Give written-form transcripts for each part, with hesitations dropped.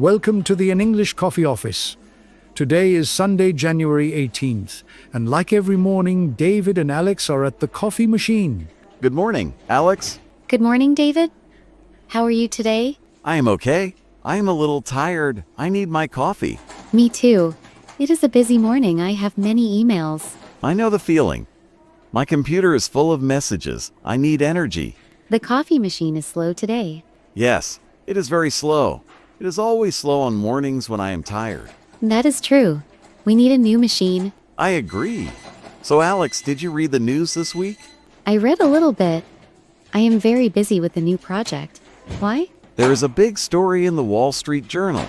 Welcome to the An English Coffee Office. Today is Sunday, January 18th, and like every morning, David and Alex are at the coffee machine. Good morning, Alex. Good morning, David. How are you today? I am okay. I am a little tired. I need my coffee. Me too. It is a busy morning. I have many emails. I know the feeling. My computer is full of messages. I need energy. The coffee machine is slow today. Yes, it is very slow. It is always slow on mornings when I am tired. That is true. We need a new machine. I agree. So Alex, did you read the news this week? I read a little bit. I am very busy with the new project. Why? There is a big story in the Wall Street Journal.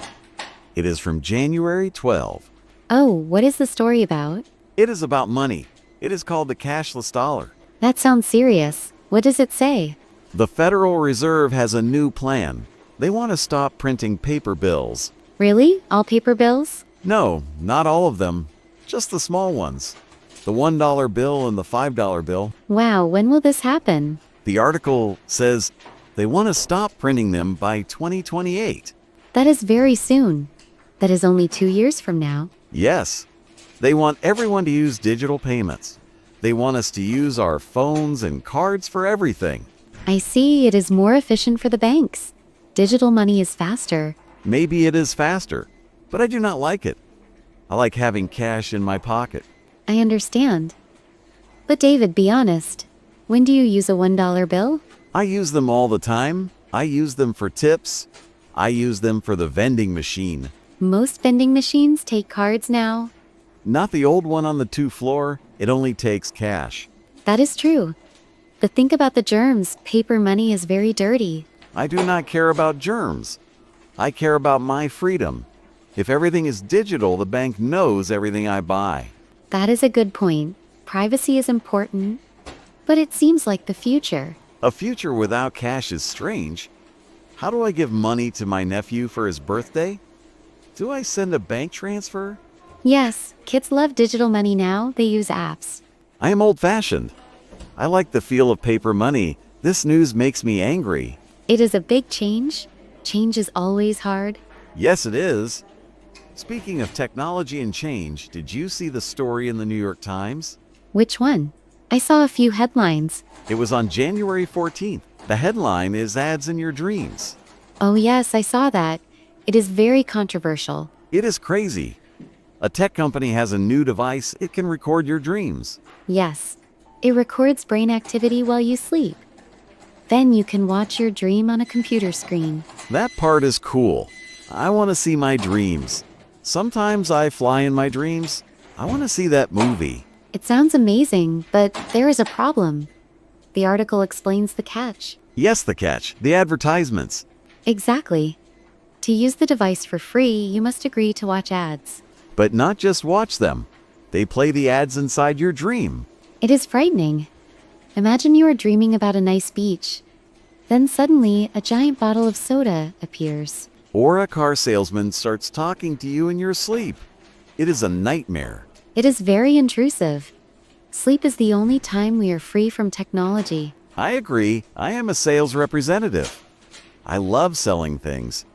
It is from January 12. Oh, what is the story about? It is about money. It is called the cashless dollar. That sounds serious. What does it say? The Federal Reserve has a new plan. They want to stop printing paper bills. Really? All paper bills? No, not all of them. Just the small ones. The $1 bill and the $5 bill. Wow, when will this happen? The article says they want to stop printing them by 2028. That is very soon. That is only 2 years from now. Yes. They want everyone to use digital payments. They want us to use our phones and cards for everything. I see. It is more efficient for the banks. Digital money is faster. Maybe it is faster, but I do not like it. I like having cash in my pocket. I understand. But David, be honest. When do you use a $1 bill? I use them all the time. I use them for tips. I use them for the vending machine. Most vending machines take cards now. Not the old one on the 2nd floor. It only takes cash. That is true. But think about the germs. Paper money is very dirty. I do not care about germs. I care about my freedom. If everything is digital, the bank knows everything I buy. That is a good point. Privacy is important, but it seems like the future. A future without cash is strange. How do I give money to my nephew for his birthday? Do I send a bank transfer? Yes, kids love digital money now. They use apps. I am old-fashioned. I like the feel of paper money. This news makes me angry. It is a big change. Change is always hard. Yes, it is. Speaking of technology and change, did you see the story in the New York Times? Which one? I saw a few headlines. It was on January 14th. The headline is Ads in Your Dreams. Oh yes, I saw that. It is very controversial. It is crazy. A tech company has a new device. It can record your dreams. Yes. It records brain activity while you sleep. Then you can watch your dream on a computer screen. That part is cool. I want to see my dreams. Sometimes I fly in my dreams. I want to see that movie. It sounds amazing, but there is a problem. The article explains the catch. Yes, the catch. The advertisements. Exactly. To use the device for free, you must agree to watch ads. But not just watch them. They play the ads inside your dream. It is frightening. Imagine you are dreaming about a nice beach. Then suddenly, a giant bottle of soda appears. Or a car salesman starts talking to you in your sleep. It is a nightmare. It is very intrusive. Sleep is the only time we are free from technology. I agree. I am a sales representative. I love selling things.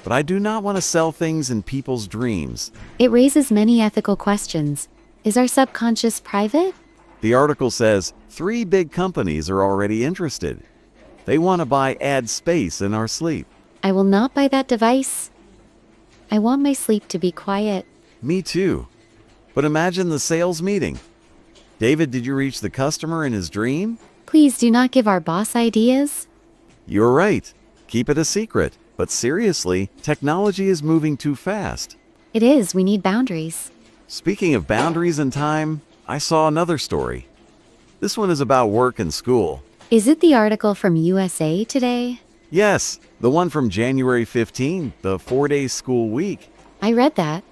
But I do not want to sell things in people's dreams. It raises many ethical questions. Is our subconscious private? The article says 3 big companies are already interested. They want to buy ad space in our sleep. I will not buy that device. I want my sleep to be quiet. Me too. But imagine the sales meeting. David, did you reach the customer in his dream? Please do not give our boss ideas. You're right. Keep it a secret. But seriously, technology is moving too fast. It is. We need boundaries. Speaking of boundaries and time, I saw another story. This one is about work and school. Is it the article from USA Today? Yes, the one from January 15, the 4-day school week. I read that.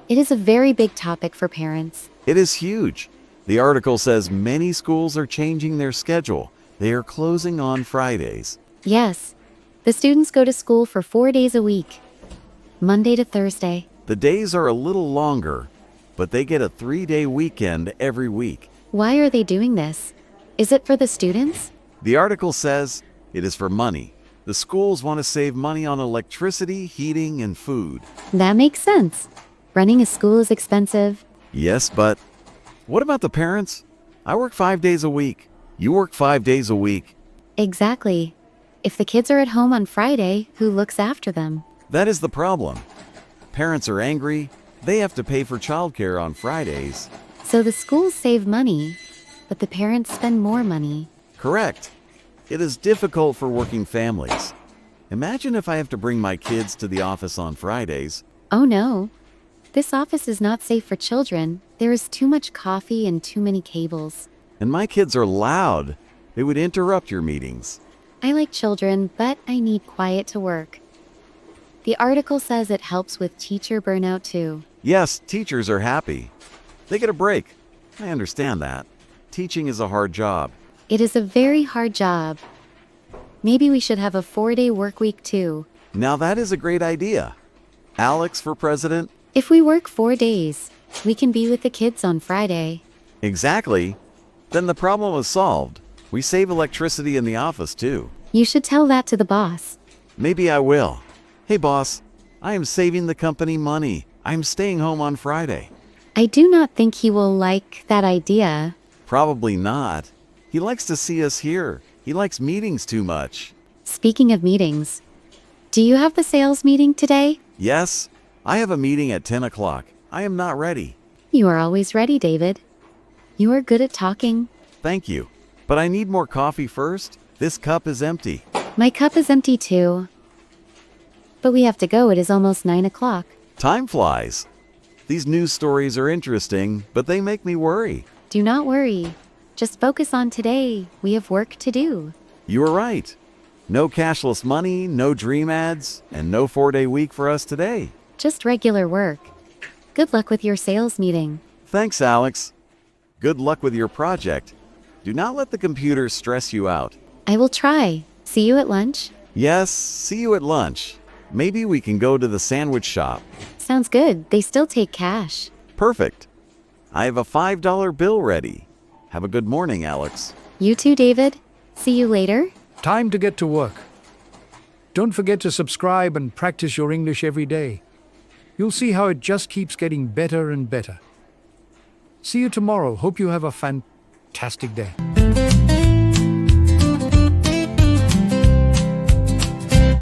It is a very big topic for parents. It is huge. The article says many schools are changing their schedule. They are closing on Fridays. Yes. The students go to school for 4 days a week, Monday to Thursday. The days are a little longer, but they get a 3-day weekend every week. Why are they doing this? Is it for the students? The article says it is for money. The schools want to save money on electricity, heating, and food. That makes sense. Running a school is expensive. Yes, but what about the parents? I work 5 days a week. You work 5 days a week. Exactly. If the kids are at home on Friday, who looks after them? That is the problem. Parents are angry. They have to pay for childcare on Fridays. So the schools save money, but the parents spend more money. Correct. It is difficult for working families. Imagine if I have to bring my kids to the office on Fridays. Oh no. This office is not safe for children. There is too much coffee and too many cables. And my kids are loud. They would interrupt your meetings. I like children, but I need quiet to work. The article says it helps with teacher burnout too. Yes, teachers are happy. They get a break. I understand that. Teaching is a hard job. It is a very hard job. Maybe we should have a 4-day work week too. Now that is a great idea. Alex for president? If we work 4 days, we can be with the kids on Friday. Exactly. Then the problem is solved. We save electricity in the office too. You should tell that to the boss. Maybe I will. Hey boss, I am saving the company money. I am staying home on Friday. I do not think he will like that idea. Probably not. He likes to see us here. He likes meetings too much. Speaking of meetings, do you have the sales meeting today? Yes, I have a meeting at 10 o'clock. I am not ready. You are always ready, David. You are good at talking. Thank you. But I need more coffee first. This cup is empty. My cup is empty too. But we have to go. It is almost 9 o'clock. Time flies. These news stories are interesting, but they make me worry. Do not worry. Just focus on today. We have work to do. You are right. No cashless money, no dream ads, and no 4-day week for us today. Just regular work. Good luck with your sales meeting. Thanks, Alex. Good luck with your project. Do not let the computer stress you out. I will try. See you at lunch? Yes, see you at lunch. Maybe we can go to the sandwich shop. Sounds good. They still take cash. Perfect. I have a $5 bill ready. Have a good morning, Alex. You too, David. See you later. Time to get to work. Don't forget to subscribe and practice your English every day. You'll see how it just keeps getting better and better. See you tomorrow. Hope you have a fantastic day.